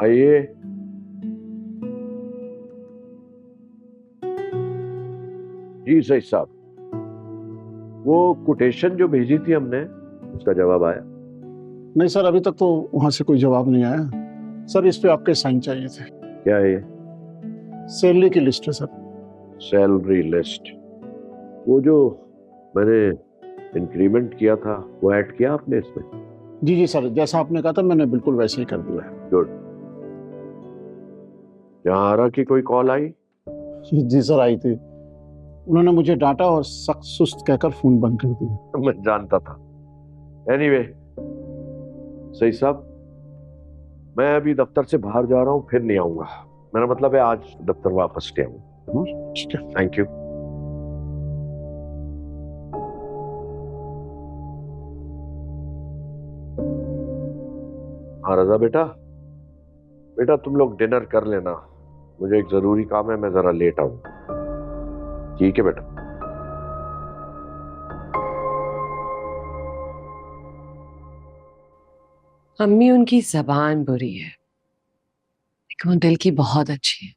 आइए। जी सही साहब, वो कोटेशन जो भेजी थी हमने उसका जवाब आया? नहीं सर, अभी तक तो वहां से कोई जवाब नहीं आया सर। इस पे आपके साइन चाहिए थे। क्या है ये? सैलरी की लिस्ट है सर। Salary list? वो जो मैंने इंक्रीमेंट किया था वो ऐड किया आपने इसमें? जी जी सर, जैसा आपने कहा था मैंने बिल्कुल वैसे ही कर दिया है। गुड। जहारा की कोई कॉल आई? जी सर, आई थी। उन्होंने मुझे डांटा और सख्त सुस्त कहकर फोन बंद कर दिया। मैं जानता था। एनीवे, सही साहब, मैं अभी दफ्तर से बाहर जा रहा हूँ, फिर नहीं आऊंगा। मेरा मतलब है आज दफ्तर वापस ले आऊंगा। ठीक है। Thank you. हाँ रजा बेटा, बेटा तुम लोग डिनर कर लेना, मुझे एक जरूरी काम है, मैं जरा लेट आऊंगा। ठीक है बेटा। अम्मी उनकी जबान बुरी है लेकिन वो दिल की बहुत अच्छी है।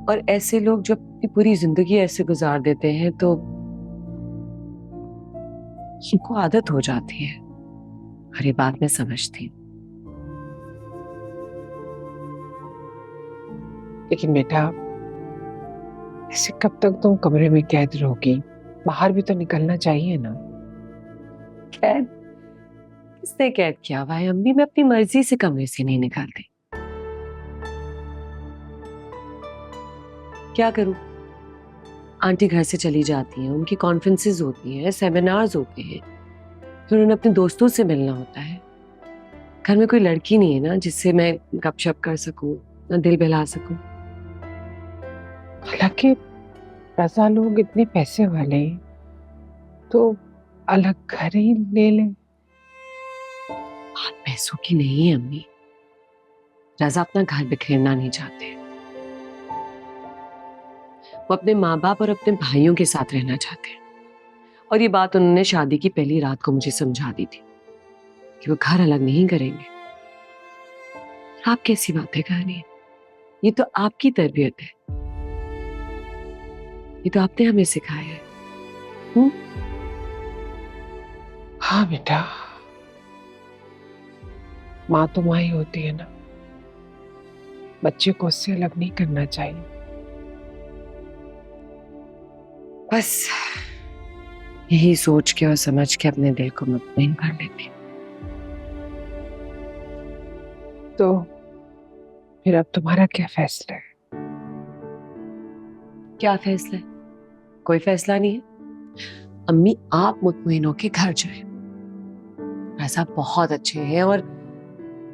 और ऐसे लोग जो अपनी पूरी जिंदगी ऐसे गुजार देते हैं तो उनको आदत हो जाती है। और ये बात मैं समझती हूँ। लेकिन बेटा, ऐसे कब तक तुम कमरे में कैद रहोगी? बाहर भी तो निकलना चाहिए ना। कैद? किसने कैद किया हुआ है अम्मी? मैं अपनी मर्जी से कमरे से नहीं निकलती। क्या करूं? आंटी घर से चली जाती हैं, उनकी कॉन्फ्रेंसेस होती हैं, सेमिनार्स होते हैं, फिर उन्हें अपने दोस्तों से मिलना होता है। घर में कोई लड़की नहीं है ना जिससे मैं गपशप कर सकूं, ना दिल बहला सकूं। हालांकि रजा लोग इतने पैसे वाले हैं, तो अलग घर ही ले लें। बात पैसों की नहीं है अम्मी। रजा अपना घर बिखेरना नहीं चाहते। वो अपने माँ बाप और अपने भाइयों के साथ रहना चाहते हैं। और ये बात उन्होंने शादी की पहली रात को मुझे समझा दी थी कि वो घर अलग नहीं करेंगे। आप कैसी बातें कर रही हैं? ये तो आपकी तरबियत है, ये तो आपने हमें सिखाया है। हाँ बेटा, माँ तो माँ ही होती है ना। बच्चे को उससे अलग नहीं करना चाहिए। बस यही सोच के और समझ के अपने दिल को मुतमईन कर लेती। तो फिर अब तुम्हारा क्या फैसला है? क्या फैसला है? कोई फैसला नहीं है अम्मी। आप मुतमईन होके घर जाए। ऐसा बहुत अच्छे हैं और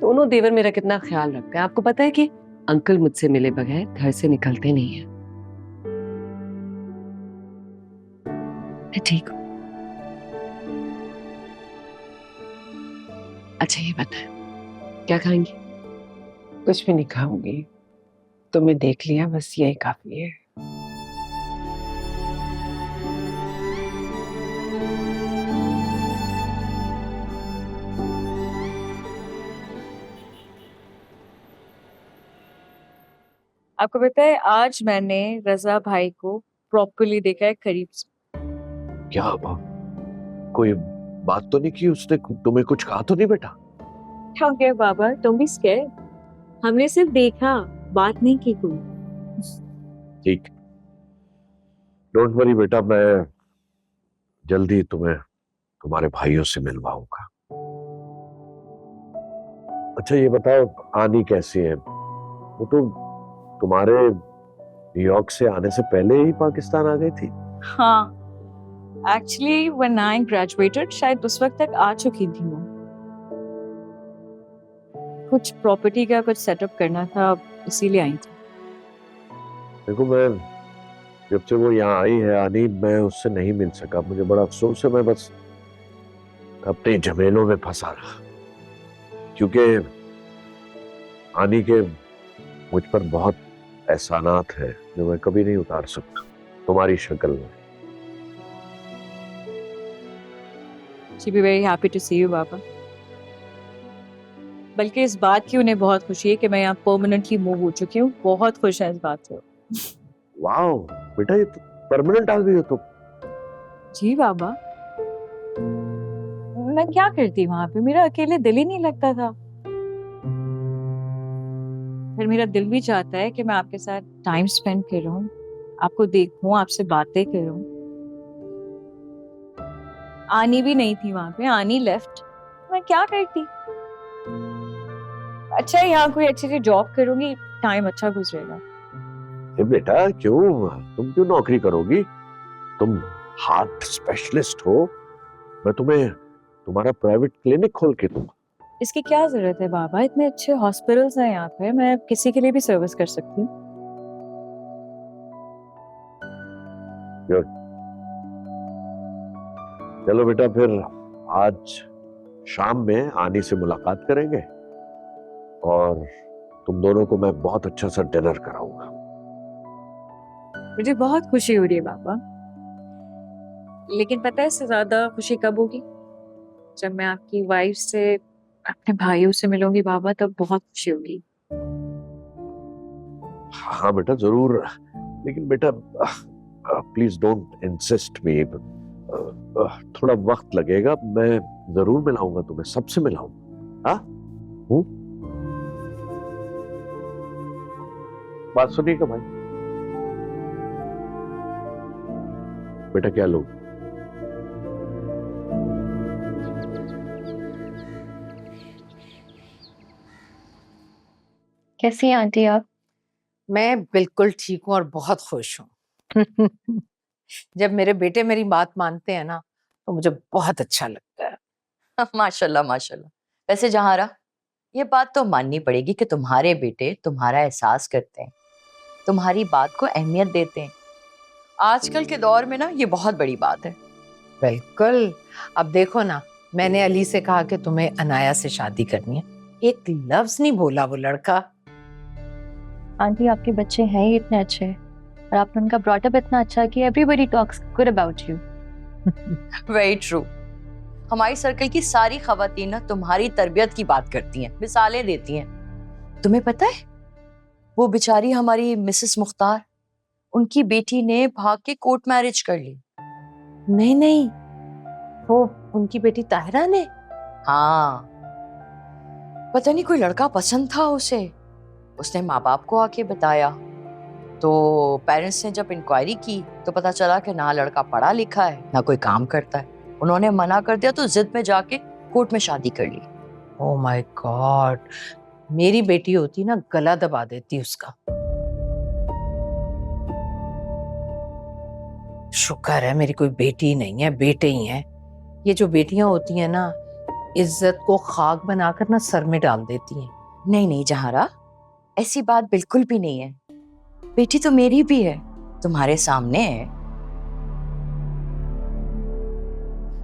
दोनों देवर मेरा कितना ख्याल रखते हैं। आपको पता है कि अंकल मुझसे मिले बगैर घर से निकलते नहीं है। मैं ठीक हूँ। अच्छा ये बताएं, क्या खाएंगी? कुछ भी नहीं खाऊंगी, तुम्हें देख लिया बस यही काफी है। आपको पता है आज मैंने रजा भाई को प्रॉपर्ली देखा है करीब से। क्या कोई बात तो नहीं की उसने? तुम्हें कुछ कहा तो नहीं बेटा? क्या हो गया बाबा, तुम भी स्कैर्ड? हमने सिर्फ देखा, बात नहीं की कोई। ठीक, डोंट वरी बेटा, मैं जल्दी तुम्हें तुम्हारे भाइयों से मिलवाऊंगा। अच्छा ये बताओ, आनी कैसी है? वो तो तुम्हारे न्यूयॉर्क से आने से पहले ही पाकिस्तान आ गई थी। हाँ, एक्चुअली व्हेन आई ग्रेजुएटेड शायद उस वक्त तक आ चुकी थी वो। कुछ प्रॉपर्टी का कुछ सेटअप करना था, इसीलिए आई थी। देखो, मैं जब से वो यहाँ आई है आनी, मैं उससे नहीं मिल सका। मुझे बड़ा अफसोस है। मैं बस अपने झमेलों में फंसा रहा, क्योंकि आनी के मुझ पर बहुत एहसानात है जो मैं कभी नहीं उतार सकता तुम्हारी शक्ल में। She'll be very happy to see you, बाबा। बल्कि इस बात की उन्हें बहुत खुशी है कि मैं यहाँ परमानेंटली मूव हो चुकी हूँ। बहुत खुश है इस बात से। वाओ बेटा, ये तो परमानेंट आ गई हो तुम। जी बाबा, मैं क्या करती वहां पे, मेरा अकेले दिल ही नहीं लगता था। फिर मेरा दिल भी चाहता है कि मैं आपके साथ टाइम स्पेंड करूं, आपको देखूं, आपसे बातें करूं। आनी भी नहीं थी वहां पे, आनी लेफ्ट, मैं क्या करती। अच्छा यहाँ कोई अच्छी सी जॉब करूंगी, टाइम अच्छा गुजरेगा। ए बेटा, तुम क्यों नौकरी करोगी? तुम हार्ट स्पेशलिस्ट हो, मैं तुम्हें तुम्हारा प्राइवेट क्लिनिक खोल के दूंगा। इसकी क्या जरूरत है बाबा, इतने अच्छे हॉस्पिटल्स हैं यहाँ पे, मैं किसी के लिए भी सर्विस कर सकती हूँ। चलो बेटा, फिर आज शाम में आनी से मुलाकात करेंगे और तुम दोनों को मैं बहुत अच्छा सा डिनर कराऊंगा। मुझे बहुत खुशी हो रही है बाबा, लेकिन पता है इससे ज्यादा खुशी कब होगी? जब मैं आपकी वाइफ से, अपने भाइयों से मिलूंगी बाबा, तब बहुत खुशी होगी। हाँ बेटा जरूर, लेकिन बेटा प्लीज डोंट इंसिस्ट मी, थोड़ा वक्त लगेगा, मैं जरूर मिलाऊंगा तुम्हें, सबसे मिलाऊंगा। हाँ, बात सुनिएगा भाई। बेटा क्या लो? कैसी हैं आंटी आप? मैं बिल्कुल ठीक हूँ और बहुत खुश हूँ। जब मेरे बेटे मेरी बात मानते हैं ना, तो मुझे बहुत अच्छा लगता है। माशाल्लाह माशाल्लाह। वैसे जहारा, ये बात तो माननी पड़ेगी कि तुम्हारे बेटे तुम्हारा एहसास करते हैं, तुम्हारी बात को अहमियत देते हैं। आजकल के दौर में ना ये बहुत बड़ी बात है। बिल्कुल। अब देखो ना, मैंने अली से कहा कि तुम्हें अनाया से शादी करनी है, एक लफ्ज नहीं बोला वो लड़का। आंटी आपके बच्चे हैं ही इतने अच्छे और आपने उनका ब्रॉटअप इतना अच्छा कि everybody talks good about you. Very true. हमारी सर्कल की सारी खवातीन ना तुम्हारी तरबियत की बात करती हैं, मिसालें देती हैं। तुम्हें पता है वो बेचारी हमारी मिसेस मुख्तार, उनकी बेटी ने भाग के कोर्ट मैरिज कर ली। नहीं नहीं, वो उनकी बेटी ताहिरा ने? हाँ, पता नहीं कोई लड़का पसंद था उसे, उसने माँ बाप को आके बताया, तो पेरेंट्स ने जब इंक्वायरी की तो पता चला कि ना लड़का पढ़ा लिखा है ना कोई काम करता है। उन्होंने मना कर दिया तो जिद में जाके कोर्ट में शादी कर ली। ओह माय गॉड, मेरी बेटी होती ना गला दबा देती उसका। शुक्र है मेरी कोई बेटी नहीं है, बेटे ही हैं। ये जो बेटियां होती हैं ना, इज्जत को खाक बनाकर ना सर में डाल देती हैं। नहीं नहीं जहारा, ऐसी बात बिल्कुल भी नहीं है। बेटी तो मेरी भी है, तुम्हारे सामने है।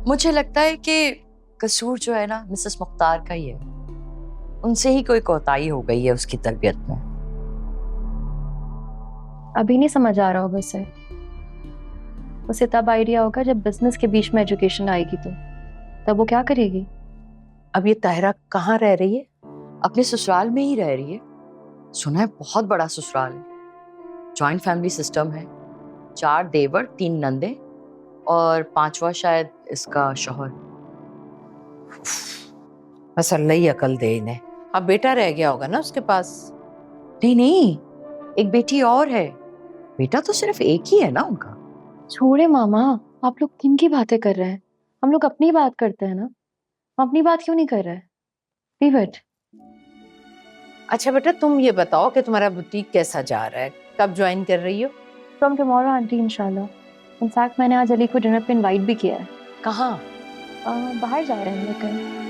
मुझे लगता है कि कसूर जो है ना मिसेस मुख्तार का ही है, उनसे ही कोई कोताही हो गई है उसकी तरबियत में। अभी नहीं समझ आ रहा होगा उसे तब आइडिया होगा जब बिजनेस के बीच में एजुकेशन आएगी, तो तब वो क्या करेगी? अब ये ताहिरा कहाँ रह रही है? अपने ससुराल में ही रह रही है। सुना है बहुत बड़ा ससुराल है, जॉइंट फैमिली सिस्टम है, 4 देवर 3 नंदे और 5वां शायद इसका शौहर। बस अल्लाह ही अकल दे इन्हें। अब बेटा रह गया होगा ना उसके पास? नहीं नहीं, एक बेटी और है, बेटा तो सिर्फ एक ही है ना उनका। छोड़े मामा, आप लोग किन की बातें कर रहे हैं? हम लोग अपनी बात करते हैं ना, हम अपनी बात क्यों नहीं कर रहे? Leave it. अच्छा बेटा, तुम ये बताओ कि तुम्हारा बुटीक कैसा जा रहा है, कब ज्वाइन कर रही हो? फ्रॉम टुमारो आंटी, इंशाल्लाह। इनफैक्ट मैंने आज अली को डिनर पे इनवाइट भी किया है। कहाँ? बाहर जा रहे हैं हम लोग कहीं।